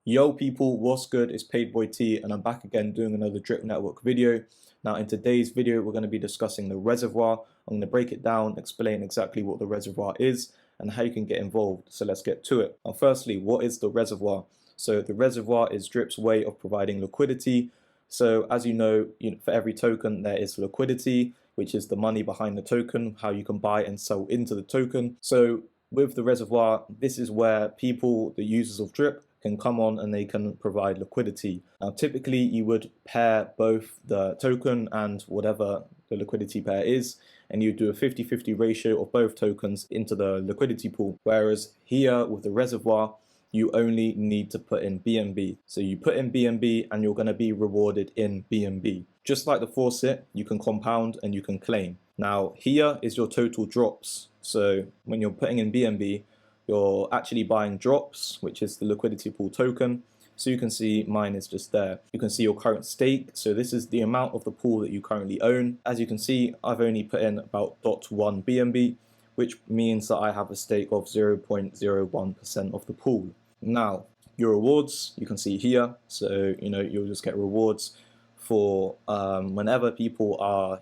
Yo people, what's good? It's Paidboy T and I'm back again doing another Drip Network video. Now in today's video we're going to be discussing the reservoir. I'm going to break it down, explain exactly what the reservoir is and how you can get involved. So let's get to it. Now firstly, what is the reservoir? So the reservoir is Drip's way of providing liquidity. So as you know, for every token there is liquidity, which is the money behind the token, how you can buy and sell into the token. So with the reservoir, this is where people, the users of Drip, can come on and they can provide liquidity. Now typically you would pair both the token and whatever the liquidity pair is, and you do a 50-50 ratio of both tokens into the liquidity pool. Whereas here with the reservoir, you only need to put in BNB. So you put in BNB and you're going to be rewarded in BNB. Just like the faucet, you can compound and you can claim. Now here is your total drops. So when you're putting in BNB, you're actually buying drops, which is the liquidity pool token. So you can see mine is just there. You can see your current stake. So this is the amount of the pool that you currently own. As you can see, I've only put in about 0.1 BNB, which means that I have a stake of 0.01% of the pool. Now, your rewards, you can see here. So, you'll just get rewards for whenever people are,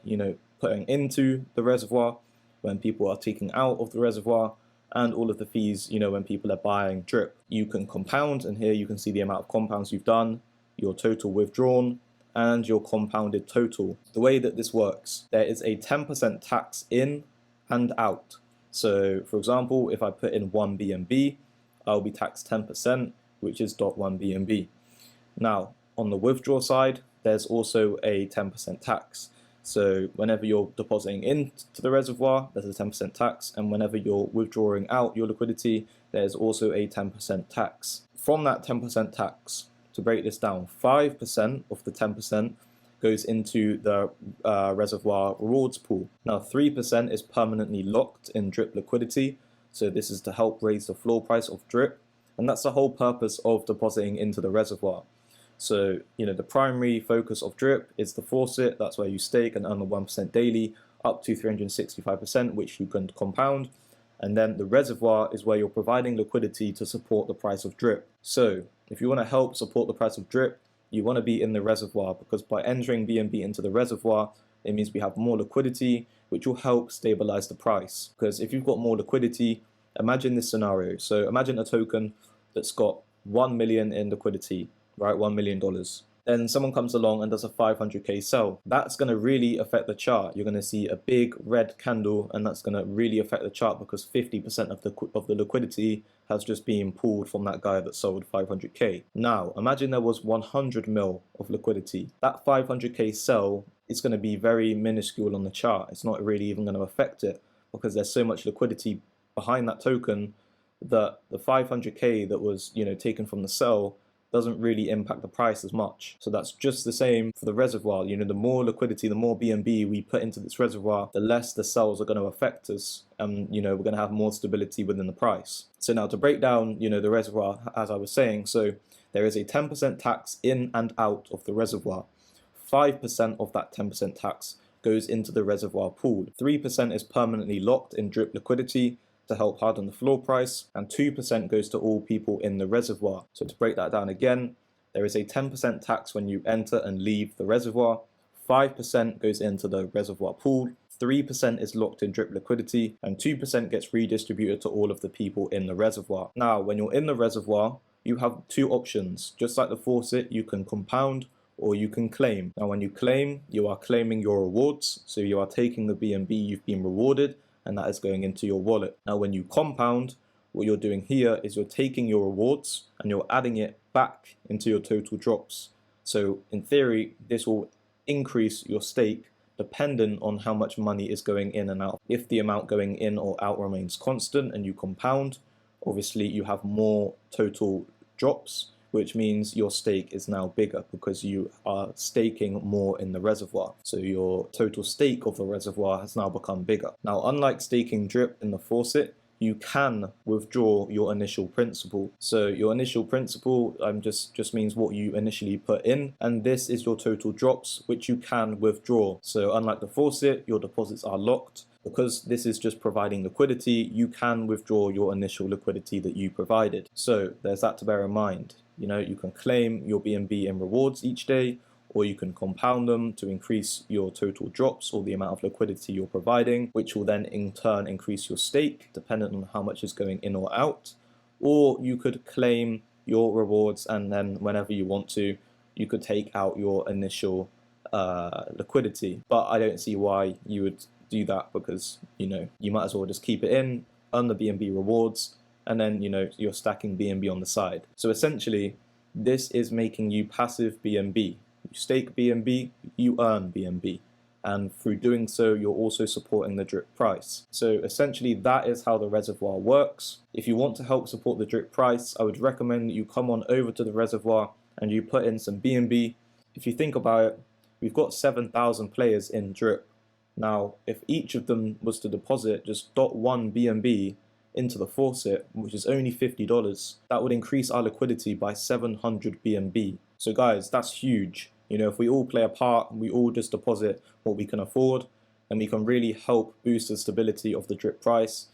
putting into the reservoir, when people are taking out of the reservoir, and all of the fees, when people are buying Drip. You can compound, and here you can see the amount of compounds you've done, your total withdrawn, and your compounded total. The way that this works, there is a 10% tax in and out. So, for example, if I put in 1 BNB, I'll be taxed 10%, which is 0.1 BNB. Now, on the withdraw side, there's also a 10% tax. So whenever you're depositing into the reservoir, there's a 10% tax, and whenever you're withdrawing out your liquidity, there's also a 10% tax. From that 10% tax, to break this down, 5% of the 10% goes into the reservoir rewards pool. Now 3% is permanently locked in Drip liquidity, so this is to help raise the floor price of Drip, and that's the whole purpose of depositing into the reservoir. So, the primary focus of Drip is the faucet. That's where you stake and earn the 1% daily up to 365%, which you can compound. And then the reservoir is where you're providing liquidity to support the price of Drip. So if you want to help support the price of Drip, you want to be in the reservoir, because by entering BNB into the reservoir, it means we have more liquidity, which will help stabilize the price. Because if you've got more liquidity, imagine this scenario. So imagine a token that's got 1 million in liquidity, right? $1 million. Then someone comes along and does a 500k sell. That's going to really affect the chart. You're going to see a big red candle, and that's going to really affect the chart because 50% of the liquidity has just been pulled from that guy that sold 500k. Now, imagine there was 100 mil of liquidity. That 500k sell is going to be very minuscule on the chart. It's not really even going to affect it because there's so much liquidity behind that token that the 500k that was, taken from the sell doesn't really impact the price as much. So that's just the same for the reservoir. The more liquidity, the more BNB we put into this reservoir, the less the sells are going to affect us. And, we're going to have more stability within the price. So now to break down, the reservoir, as I was saying, so there is a 10% tax in and out of the reservoir. 5% of that 10% tax goes into the reservoir pool. 3% is permanently locked in Drip liquidity to help harden the floor price, and 2% goes to all people in the reservoir. So to break that down again, there is a 10% tax when you enter and leave the reservoir, 5% goes into the reservoir pool, 3% is locked in Drip liquidity, and 2% gets redistributed to all of the people in the reservoir. Now, when you're in the reservoir, you have two options. Just like the faucet, you can compound or you can claim. Now, when you claim, you are claiming your rewards, so you are taking the BNB you've been rewarded, and that is going into your wallet. Now, when you compound, what you're doing here is you're taking your rewards and you're adding it back into your total drops. So in theory, this will increase your stake dependent on how much money is going in and out. If the amount going in or out remains constant and you compound, obviously you have more total drops, which means your stake is now bigger because you are staking more in the reservoir. So your total stake of the reservoir has now become bigger. Now, unlike staking Drip in the faucet, you can withdraw your initial principal. So your initial principal just means what you initially put in, and this is your total drops, which you can withdraw. So unlike the faucet, your deposits are locked. Because this is just providing liquidity, you can withdraw your initial liquidity that you provided. So there's that to bear in mind. You know, you can claim your BNB in rewards each day, or you can compound them to increase your total drops or the amount of liquidity you're providing, which will then in turn increase your stake depending on how much is going in or out. Or you could claim your rewards, and then whenever you want to, you could take out your initial liquidity. But I don't see why you would do that, because you know, you might as well just keep it in, earn the BNB rewards, and then you know, you're stacking BNB on the side. So essentially this is making you passive BNB. You stake BNB, you earn BNB, and through doing so you're also supporting the drip price. So essentially that is how the reservoir works. If you want to help support the drip price, I would recommend that you come on over to the reservoir and you put in some BNB. If you think about it, we've got 7,000 players in drip. Now if each of them was to deposit just 0.1 BNB into the faucet, which is only $50, that would increase our liquidity by 700 BNB. So guys, that's huge. You know, if we all play a part, we all just deposit what we can afford, and we can really help boost the stability of the drip price.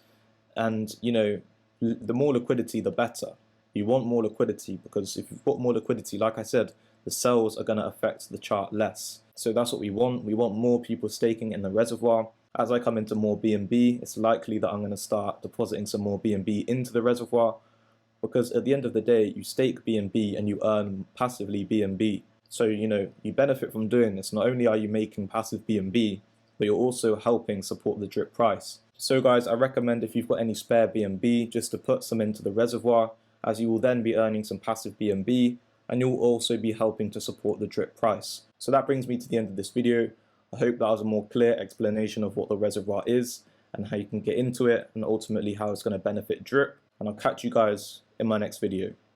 And you know, the more liquidity, the better. You want more liquidity, because if you've got more liquidity, like I said, the sells are going to affect the chart less. So that's what we want. We want more people staking in the reservoir. As I come into more BNB, it's likely that I'm going to start depositing some more BNB into the reservoir, because at the end of the day, you stake BNB and you earn passively BNB. So, you know, you benefit from doing this. Not only are you making passive BNB, but you're also helping support the drip price. So guys, I recommend if you've got any spare BNB, just to put some into the reservoir, as you will then be earning some passive BNB, and you'll also be helping to support the drip price. So that brings me to the end of this video. I hope that was a more clear explanation of what the reservoir is and how you can get into it, and ultimately how it's going to benefit drip. And I'll catch you guys in my next video.